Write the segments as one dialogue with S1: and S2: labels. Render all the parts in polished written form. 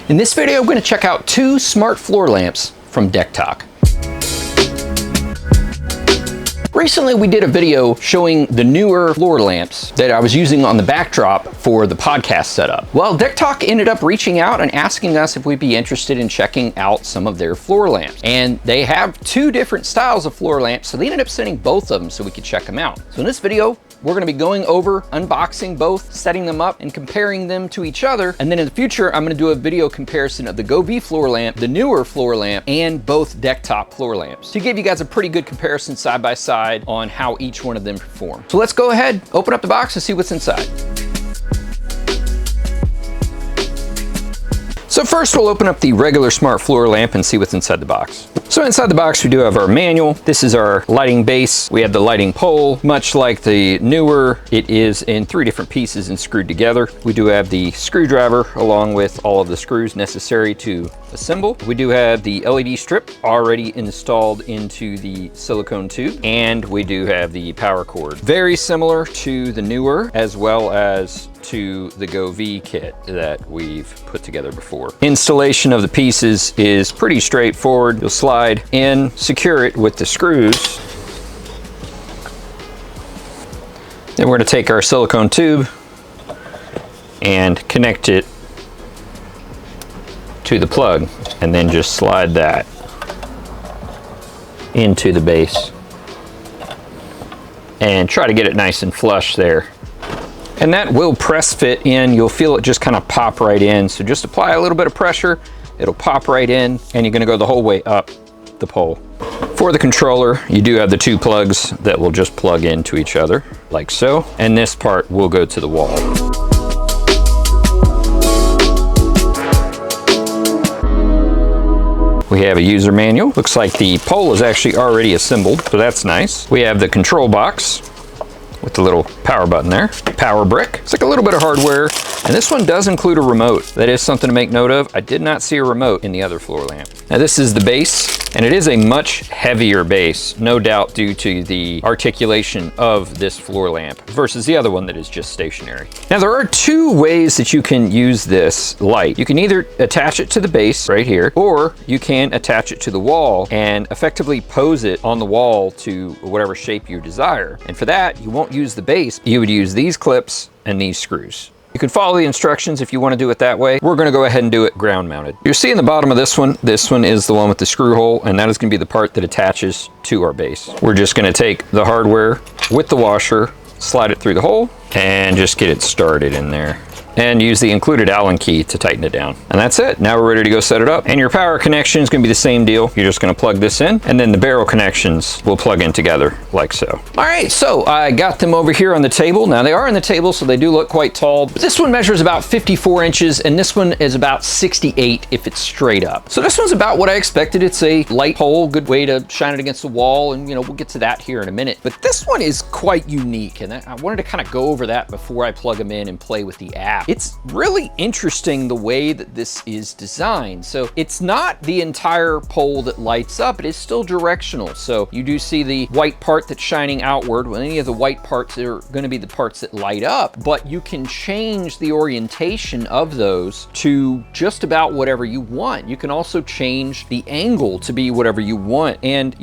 S1: In this video, I'm going to check out 2 smart floor lamps from Decktok. Recently, we did a video showing the Neewer floor lamps that I was using on the backdrop for the podcast setup. Well, Decktok ended up reaching out and asking us if we'd be interested in checking out some of their floor lamps. And they have 2 different styles of floor lamps, so they ended up sending both of them so we could check them out. So in this video, we're going to be going over, unboxing both, setting them up, and comparing them to each other. And then in the future, I'm going to do a video comparison of the Govee floor lamp, the Neewer floor lamp, and both Decktok floor lamps to give you guys a pretty good comparison side by side on how each one of them perform. So let's go ahead, open up the box and see what's inside. So first we'll open up the regular smart floor lamp and see what's inside the box. So inside the box we do have our manual. This is our lighting base. We have the lighting pole. Much like the Neewer, it is in 3 different pieces and screwed together. We do have the screwdriver along with all of the screws necessary to assemble. We do have the LED strip already installed into the silicone tube, and we do have the power cord. Very similar to the Neewer as well as to the Govee kit that we've put together before. Installation of the pieces is pretty straightforward. You'll slide in, secure it with the screws. Then we're going to take our silicone tube and connect it to the plug, and then just slide that into the base and try to get it nice and flush there. And that will press fit in. You'll feel it just kind of pop right in. So just apply a little bit of pressure, it'll pop right in, and you're gonna go the whole way up the pole. For the controller, you do have the 2 plugs that will just plug into each other, like so. And this part will go to the wall. We have a user manual. Looks like the pole is actually already assembled, so that's nice. We have the control box with the little power button there. Power brick. It's like a little bit of hardware, and this one does include a remote. That is something to make note of. I did not see a remote in the other floor lamp. Now this is the base, and it is a much heavier base, no doubt due to the articulation of this floor lamp versus the other one that is just stationary. Now there are 2 ways that you can use this light. You can either attach it to the base right here, or you can attach it to the wall and effectively pose it on the wall to whatever shape you desire. And for that, you won't use the base. You would use these clips and these screws. You can follow the instructions if you want to do it that way. We're going to go ahead and do it ground mounted. You're seeing the bottom of this one. This one is the one with the screw hole, and that is going to be the part that attaches to our base. We're just going to take the hardware with the washer, slide it through the hole, and just get it started in there. And use the included Allen key to tighten it down. And that's it. Now we're ready to go set it up. And your power connection is going to be the same deal. You're just going to plug this in, and then the barrel connections will plug in together like so. All right, so I got them over here on the table. Now they are on the table, so they do look quite tall. But this one measures about 54 inches, and this one is about 68 if it's straight up. So this one's about what I expected. It's a light pole, good way to shine it against the wall, and we'll get to that here in a minute. But this one is quite unique, and I wanted to kind of go over that before I plug them in and play with the app. It's really interesting the way that this is designed. So it's not the entire pole that lights up, it is still directional. So you do see the white part that's shining outward. Well, any of the white parts are going to be the parts that light up, but you can change the orientation of those to just about whatever you want. You can also change the angle to be whatever you want. And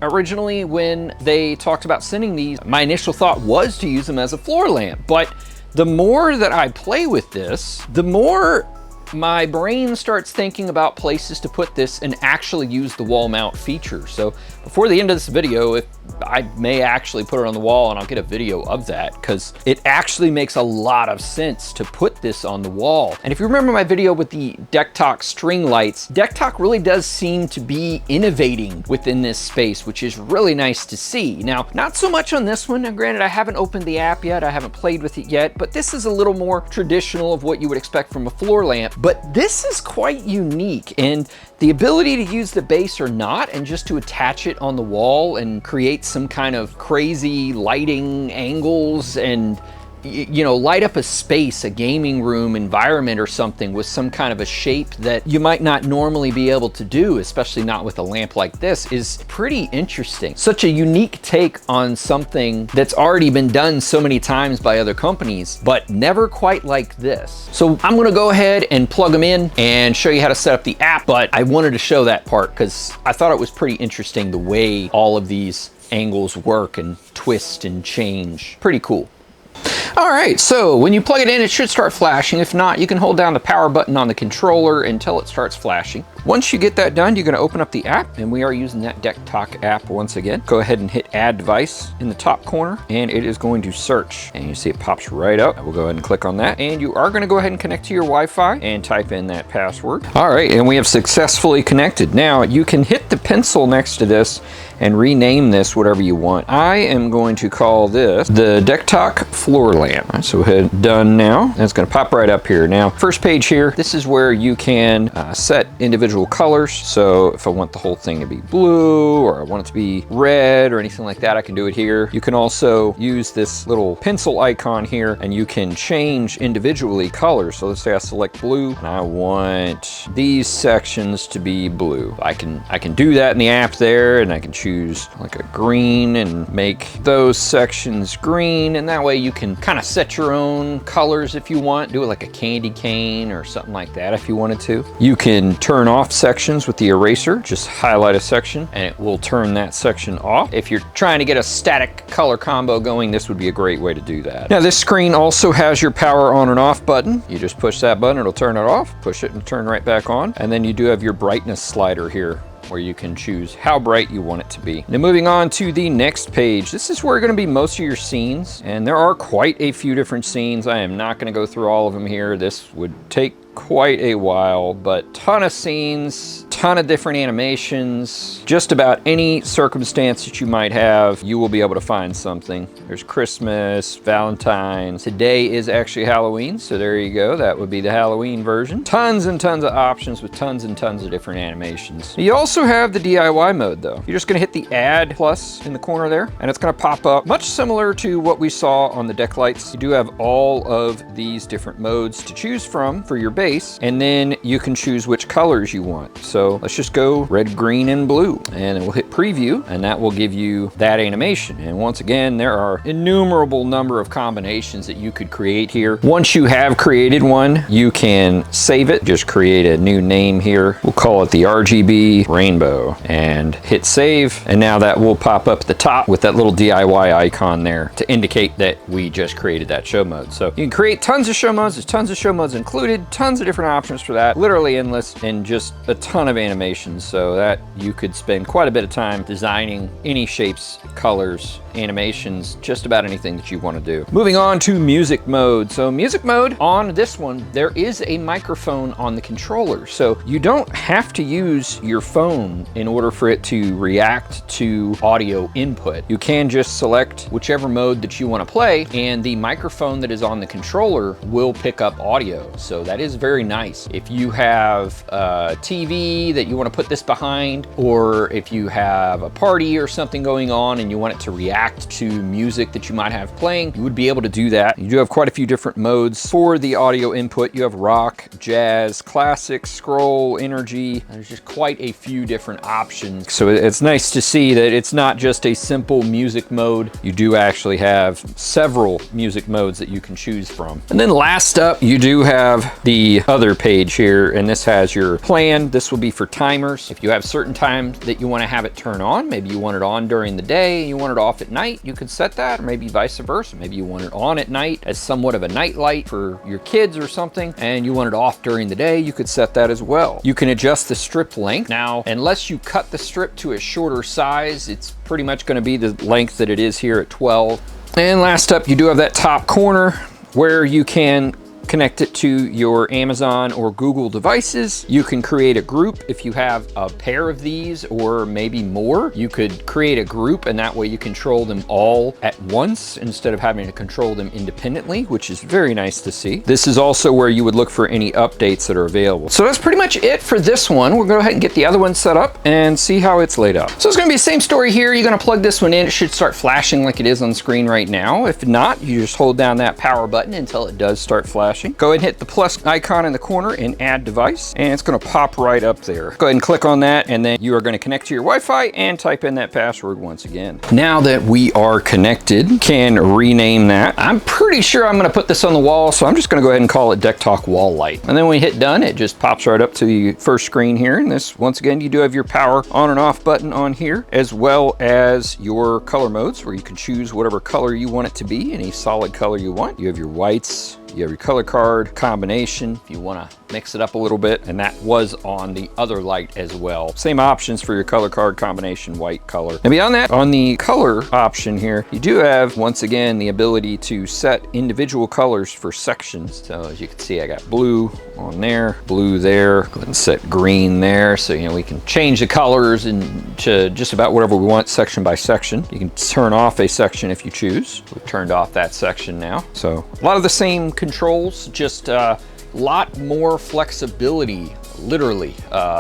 S1: originally when they talked about sending these, my initial thought was to use them as a floor lamp, but the more that I play with this, the more my brain starts thinking about places to put this and actually use the wall mount feature. So before the end of this video, if I may actually put it on the wall, and I'll get a video of that, because it actually makes a lot of sense to put this on the wall. And if you remember my video with the Decktok string lights, Decktok really does seem to be innovating within this space, which is really nice to see. Now, not so much on this one. Now, granted, I haven't opened the app yet, I haven't played with it yet, but this is a little more traditional of what you would expect from a floor lamp. But this is quite unique, and the ability to use the base or not, and just to attach it on the wall and create some kind of crazy lighting angles and you know, light up a space, a gaming room environment or something with some kind of a shape that you might not normally be able to do, especially not with a lamp like this, is pretty interesting. Such a unique take on something that's already been done so many times by other companies, but never quite like this. So I'm gonna go ahead and plug them in and show you how to set up the app, but I wanted to show that part because I thought it was pretty interesting the way all of these angles work and twist and change. Pretty cool. All right, so when you plug it in, it should start flashing. If not, you can hold down the power button on the controller until it starts flashing. Once you get that done, you're gonna open up the app, and we are using that Decktok app once again. Go ahead and hit Add Device in the top corner, and it is going to search. And you see it pops right up. We'll go ahead and click on that, and you are gonna go ahead and connect to your Wi-Fi and type in that password. All right, and we have successfully connected. Now, you can hit the pencil next to this and rename this whatever you want. I am going to call this the Decktok floor lamp. So hit done now. And it's going to pop right up here. Now, first page here, this is where you can set individual colors. So if I want the whole thing to be blue, or I want it to be red or anything like that, I can do it here. You can also use this little pencil icon here, and you can change individually colors. So let's say I select blue, and I want these sections to be blue. I can do that in the app there, and I can choose like a green and make those sections green, and that way you can kind of set your own colors if you want. Do it like a candy cane or something like that if you wanted to. You can turn off sections with the eraser. Just highlight a section and it will turn that section off. If you're trying to get a static color combo going, this would be a great way to do that. Now this screen also has your power on and off button. You just push that button, it'll turn it off, push it and turn right back on. And then you do have your brightness slider here, where you can choose how bright you want it to be. Now moving on to the next page, this is where going to be most of your scenes, and there are quite a few different scenes. I am not going to go through all of them here. This would take quite a while, but ton of scenes, ton of different animations. Just about any circumstance that you might have, you will be able to find something. There's Christmas, Valentine's. Today is actually Halloween, so there you go. That would be the Halloween version. Tons and tons of options with tons and tons of different animations. You also have the DIY mode though. You're just gonna hit the add plus in the corner there, and it's gonna pop up much similar to what we saw on the deck lights. You do have all of these different modes to choose from for your base, and then you can choose which colors you want. So let's just go red, green, and blue, and then we'll hit preview, and that will give you that animation. And once again, there are innumerable number of combinations that you could create here. Once you have created one, you can save it. Just create a new name here. We'll call it the RGB rainbow, and hit save. And now that will pop up at the top with that little DIY icon there to indicate that we just created that show mode. So you can create tons of show modes. There's tons of show modes included, tons of different options for that, literally endless, and just a ton of animations, so that you could spend quite a bit of time designing any shapes, colors, animations, just about anything that you want to do. Moving on to music mode. So music mode, on this one, there is a microphone on the controller, so you don't have to use your phone in order for it to react to audio input. You can just select whichever mode that you want to play, and the microphone that is on the controller will pick up audio. So that is very nice. If you have a TV that you want to put this behind, or if you have a party or something going on and you want it to react to music that you might have playing, you would be able to do that. You do have quite a few different modes for the audio input. You have rock, jazz, classic, scroll, energy. There's just quite a few different options. So it's nice to see that it's not just a simple music mode. You do actually have several music modes that you can choose from. And then last up, you do have the other page here, and this has your plan. This will be for timers. If you have certain times that you want to have it turn on, maybe you want it on during the day and you want it off at night, you can set that, or maybe vice versa. Maybe you want it on at night as somewhat of a night light for your kids or something, and you want it off during the day, you could set that as well. You can adjust the strip length. Now, unless you cut the strip to a shorter size, it's pretty much going to be the length that it is here at 12. And last up, you do have that top corner where you can connect it to your Amazon or Google devices. You can create a group if you have a pair of these or maybe more. You could create a group and that way you control them all at once instead of having to control them independently, which is very nice to see. This is also where you would look for any updates that are available. So that's pretty much it for this one. We'll go ahead and get the other one set up and see how it's laid out. So it's gonna be the same story here. You're gonna plug this one in. It should start flashing like it is on the screen right now. If not, you just hold down that power button until it does start flashing. Go ahead and hit the plus icon in the corner and add device, and it's gonna pop right up there. Go ahead and click on that, and then you are gonna connect to your Wi-Fi and type in that password once again. Now that we are connected, can rename that. I'm pretty sure I'm gonna put this on the wall, so I'm just gonna go ahead and call it Decktok Wall Light. And then when you hit done, it just pops right up to the first screen here. And this, once again, you do have your power on and off button on here, as well as your color modes where you can choose whatever color you want it to be, any solid color you want. You have your whites, you have your color card combination if you want to mix it up a little bit, and that was on the other light as well. Same options for your color card combination, white color. And beyond that, on the color option here, you do have, once again, the ability to set individual colors for sections. So as you can see, I got blue on there, blue there. Go ahead and set green there. So, you know, we can change the colors into just about whatever we want, section by section. You can turn off a section if you choose. We've turned off that section now. So a lot of the same controls, just a lot more flexibility, literally,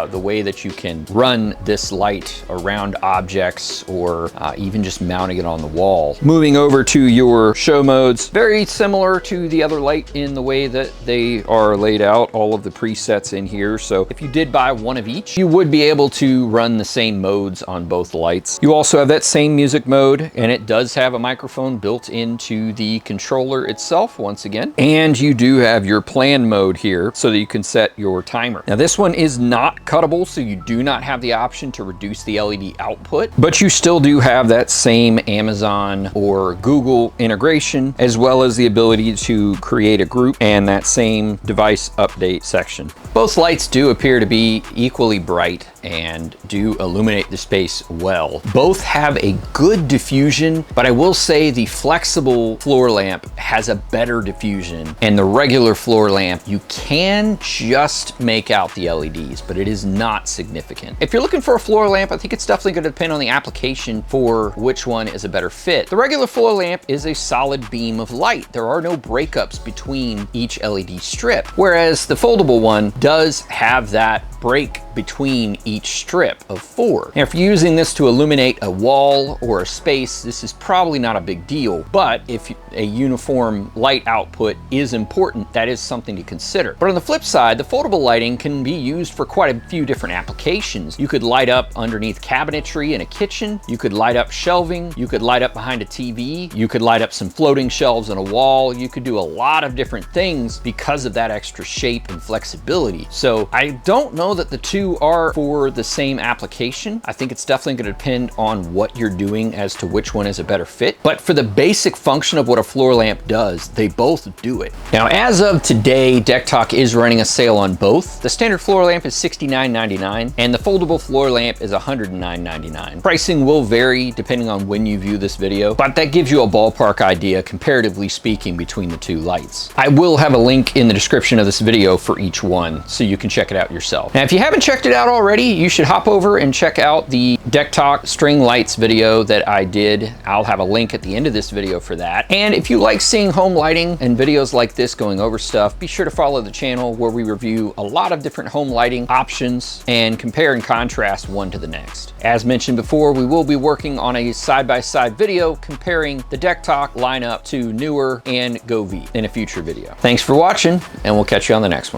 S1: the way that you can run this light around objects or even just mounting it on the wall. Moving over to your show modes, very similar to the other light in the way that they are laid out, all of the presets in here. So if you did buy one of each, you would be able to run the same modes on both lights. You also have that same music mode, and it does have a microphone built into the controller itself, once again. And you do have your plan mode here so that you can set your timer. Now this one is not cuttable, so you do not have the option to reduce the LED output, but you still do have that same Amazon or Google integration, as well as the ability to create a group and that same device update section. Both lights do appear to be equally bright and do illuminate the space well. Both have a good diffusion, but I will say the flexible floor lamp has a better diffusion, and the regular floor lamp, you can just make out the LEDs, but it is not significant. If you're looking for a floor lamp, I think it's definitely going to depend on the application for which one is a better fit. The regular floor lamp is a solid beam of light. There are no breakups between each LED strip, whereas the foldable one does have that break between each strip of 4. Now, if you're using this to illuminate a wall or a space, this is probably not a big deal, but if a uniform light output is important, that is something to consider. But on the flip side, the foldable lighting can be used for quite a few different applications. You could light up underneath cabinetry in a kitchen, you could light up shelving, you could light up behind a TV, you could light up some floating shelves on a wall, you could do a lot of different things because of that extra shape and flexibility. So I don't know that the two are for the same application. I think it's definitely going to depend on what you're doing as to which one is a better fit. But for the basic function of what a floor lamp does, they both do it. Now, as of today, Decktok is running a sale on both. The standard floor lamp is $69.99 and the foldable floor lamp is $109.99. Pricing will vary depending on when you view this video, but that gives you a ballpark idea, comparatively speaking, between the two lights. I will have a link in the description of this video for each one, so you can check it out yourself. Now, if you haven't checked it out already, you should hop over and check out the Decktok string lights video that I did. I'll have a link at the end of this video for that. And if you like seeing home lighting and videos like this going over stuff, be sure to follow the channel where we review a lot of different home lighting options and compare and contrast one to the next. As mentioned before, we will be working on a side-by-side video comparing the Decktok lineup to Neewer and Govee in a future video. Thanks for watching, and we'll catch you on the next one.